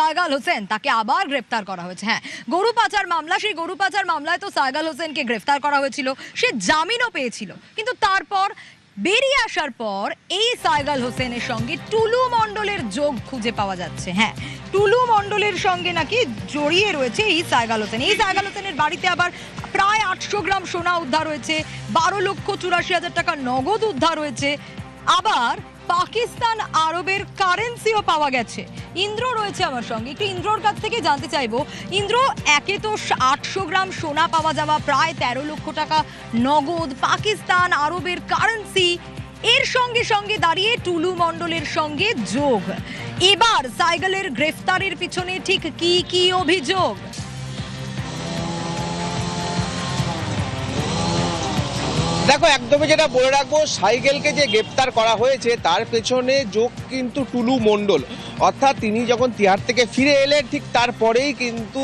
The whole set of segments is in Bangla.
সাইগাল হোসেন তাকে আবার গ্রেফতার করা হয়েছে। হ্যাঁ, গরু পাচার মামলা, সেই গরু পাচার মামলায় তো সাইগাল হোসেনকে গ্রেফতার করা হয়েছিল, সে জামিনও পেয়েছিল, কিন্তু তারপর বেরিয়ে আসার পর এই সাইগাল হোসেনের সঙ্গে টুলু মণ্ডলের যোগ খুঁজে পাওয়া যাচ্ছে। হ্যাঁ, টুলু মণ্ডলের সঙ্গে নাকি জড়িয়ে রয়েছে এই সাইগাল হোসেন। এই সাইগাল হোসেনের বাড়িতে আবার প্রায় 800 গ্রাম সোনা উদ্ধার হয়েছে, 12,84,000 টাকা নগদ উদ্ধার হয়েছে, আবার পাকিস্তান আরবের কারেন্সিও পাওয়া গেছে। ইন্দ্র রয়েছে আমার সঙ্গে, একটু ইন্দ্রর কাছ থেকে জানতে চাইবো। ইন্দ্র, একে তো 800 গ্রাম সোনা পাওয়া যাওয়া, প্রায় 13 লক্ষ টাকা নগদ, পাকিস্তান আরবের কারেন্সি, এর সঙ্গে সঙ্গে দাঁড়িয়ে টুলু মণ্ডলের সঙ্গে যোগ। এবার সাইগালের গ্রেফতারের পিছনে ঠিক কি কি অভিযোগ? দেখো, একদমই যেটা বলে রাখবো, সাইগেলকে যে গ্রেপ্তার করা হয়েছে তার পেছনে যোগ কিন্তু টুলু মণ্ডল। অর্থাৎ তিনি যখন তিহার থেকে ফিরে এলেন ঠিক তারপরেই কিন্তু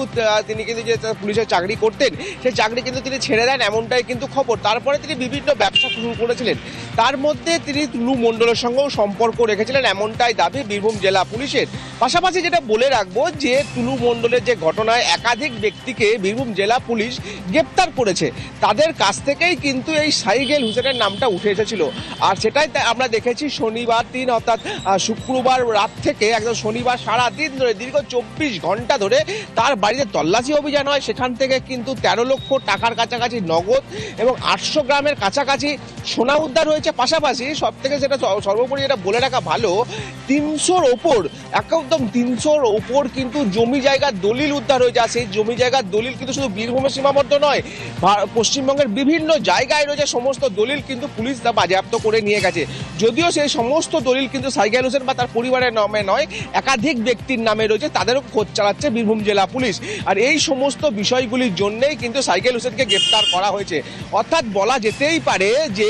তিনি কিন্তু যে পুলিশের চাকরি করতেন সেই চাকরি কিন্তু তিনি ছেড়ে দেন, এমনটাই কিন্তু খবর। তারপরে তিনি বিভিন্ন ব্যবসা শুরু করেছিলেন, তার মধ্যে তিনি টুলু মণ্ডলের সঙ্গেও সম্পর্ক রেখেছিলেন, এমনটাই দাবি বীরভূম জেলা পুলিশের। পাশাপাশি যেটা বলে রাখবো যে টুলু মণ্ডলের যে ঘটনায় একাধিক ব্যক্তিকে বীরভূম জেলা পুলিশ গ্রেপ্তার করেছে, তাদের কাছ থেকেই কিন্তু এই সাইগেল হোসেনের নামটা উঠে এসেছিল। আর সেটাই আমরা দেখেছি শনিবার দিন, অর্থাৎ শুক্রবার রাত থেকে একদম শনিবার সারা দিন ধরে দীর্ঘ 24 ঘন্টা ধরে তার বাড়িতে তল্লাশি অভিযান হয়। সেখান থেকে কিন্তু 13 লক্ষ টাকার কাছাকাছি নগদ এবং 800 গ্রামের কাছাকাছি সোনা উদ্ধার হয়েছে। পাশাপাশি সব থেকে যেটা সর্বোপরি যেটা বলে রাখা ভালো, 300-র ওপর, একদম 300-র ওপর কিন্তু জমি জায়গার দলিল উদ্ধার হয়েছে। আর সেই জমি জায়গার দলিল কিন্তু শুধু বীরভূমে সীমাবদ্ধ নয়, পশ্চিমবঙ্গের বিভিন্ন জায়গায় রয়েছে সমস্ত দলিল কিন্তু পুলিশ তা বাজেয়াপ্ত করে নিয়ে গেছে। যদিও সেই সমস্ত দলিল কিন্তু সাইগাল হোসেন বা তার পরিবারের নামে নয়, একাধিক ব্যক্তির নামে রয়েছে, তাদেরও খোঁজ চালাচ্ছে বীরভূম জেলা পুলিশ। আর এই সমস্ত বিষয়গুলির জন্যই কিন্তু সাইগেল হোসেনকে গ্রেপ্তার করা হয়েছে। অর্থাৎ বলা যেতেই পারে যে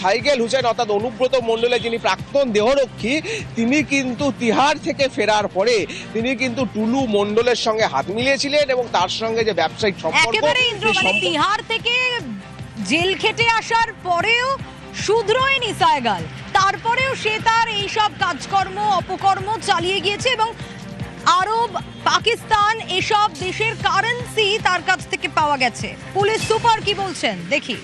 সাইগেল হোসেন অর্থাৎ অনুব্রত মণ্ডলের যিনি প্রাক্তন দেহরক্ষী, তিনি কিন্তু তিহার থেকে ফেরার পরে তিনি কিন্তু টুলু মণ্ডলের সঙ্গে হাত মিলিয়েছিলেন এবং তার সঙ্গে যে ব্যবসায়িক সম্পর্ক, তিহার থেকে জেল খেটে আসার পরেও শুধরোয়নি সাইগাল, তারপরেও সে তার এইসব কাজকর্ম অপকর্ম চালিয়ে গিয়েছে এবং আরব, পাকিস্তান এসব দেশের কারেন্সি তার কাছ থেকে পাওয়া গেছে। পুলিশ সুপার কি বলছেন দেখি।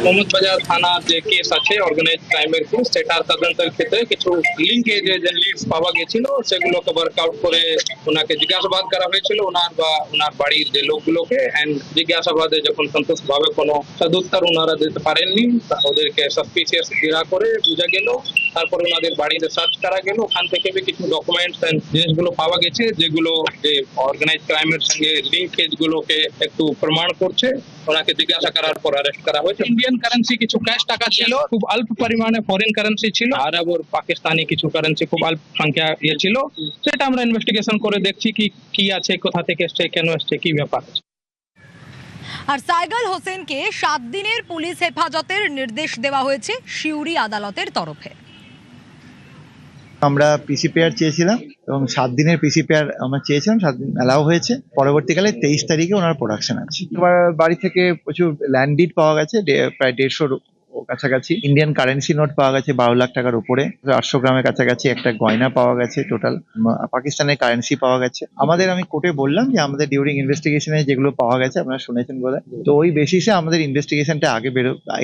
মোহাম্মদ বাজার থানার যে কেস আছে অর্গানাইজ ক্রাইমের কেস, সেটার তদন্তের ক্ষেত্রে কিছু লিঙ্কেজ লিডস পাওয়া গেছিল, সেগুলোকে ওয়ার্কআউট করে ওনাকে জিজ্ঞাসাবাদ করা হয়েছিল, ওনার বা ওনার বাড়ির যে লোকগুলোকে। অ্যান্ড জিজ্ঞাসাবাদে যখন সন্তোষভাবে কোনো সদুত্তর ওনারা দিতে পারেননি, ওদেরকে সাসপিসিয়াস ঘেরা করে বোঝা গেল। তারপর ওনাদের বাড়িতে সার্চ করা গেল, ওখান থেকে কিছু ডকুমেন্টস এন্ড জিনিসগুলো পাওয়া গেছে, যেগুলো যে অর্গানাইজ ক্রাইমের সঙ্গে লিঙ্কেজ গুলোকে একটু প্রমাণ করছে। ওনাকে জিজ্ঞাসা করার পর অ্যারেস্ট করা হয়েছে। ইন্ডিয়ান কারেন্সি কিছু ক্যাশ টাকা ছিল, খুব অল্প পরিমাণে ফরেন কারেন্সি ছিল, আরব ও পাকিস্তানি কিছু কারেন্সি খুব অল্প সংখ্যা ছিল। সেটা আমরা ইনভেস্টিগেশন করে দেখছি কি আছে, কোথা থেকে এসছে, কেন এসছে, কি ব্যাপার আছে। আর সাইগাল হোসেনকে 7 দিনের পুলিশ হেফাজতের নির্দেশ দেওয়া হয়েছে সিউড়ি আদালতের তরফে। আমরা পিসিপিআর চেয়েছিলাম এবং 7 দিনের পিসিপিআর আমরা চেয়েছিলাম, 7 দিন অ্যালাউ হয়েছে। পরবর্তীকালে 23 তারিখে ওনার প্রোডাকশন আছে। এবার বাড়ি থেকে প্রচুর ল্যান্ড ডিড পাওয়া গেছে, প্রায় 150-র কাছাকাছি। ইন্ডিয়ান কারেন্সি নোট পাওয়া গেছে 12 লাখ টাকার উপরে, 800 গ্রামের কাছাকাছি একটা গয়না পাওয়া গেছে। টোটাল পাকিস্তানের কারেন্সি পাওয়া গেছে। আমি কোর্টে বললাম যে আমাদের ডিউরিং ইনভেস্টিগেশনে যেগুলো পাওয়া গেছে আপনারা শুনেছেন বলে, তো ওই বেসিসে আমাদের ইনভেস্টিগেশনটা আগে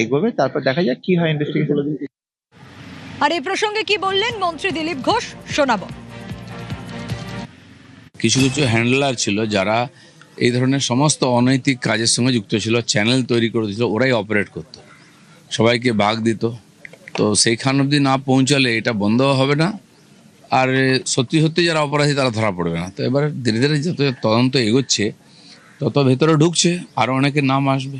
এগোবে, তারপর দেখা যাক কি হয় ইনভেস্টিগেশন। আর এই প্রসঙ্গে কি বললেন মন্ত্রী দিলীপ ঘোষ, শোনাবো। কিছু কিছু হ্যান্ডলার ছিল যারা এই ধরনের সমস্ত অনৈতিক কাজের সঙ্গে যুক্ত ছিল, চ্যানেল তৈরি করে দিয়েছিল, ওরাই অপারেট করতো, সবাইকে ভাগ দিত। তো সেইখান অবধি না পৌঁছালে এটা বন্ধ হবে না, আর সত্যি সত্যি যারা অপরাধী তারা ধরা পড়বে না। তো এবার ধীরে ধীরে যত তদন্ত এগোচ্ছে তত ভেতরে ঢুকছে, আরও অনেকের নাম আসবে।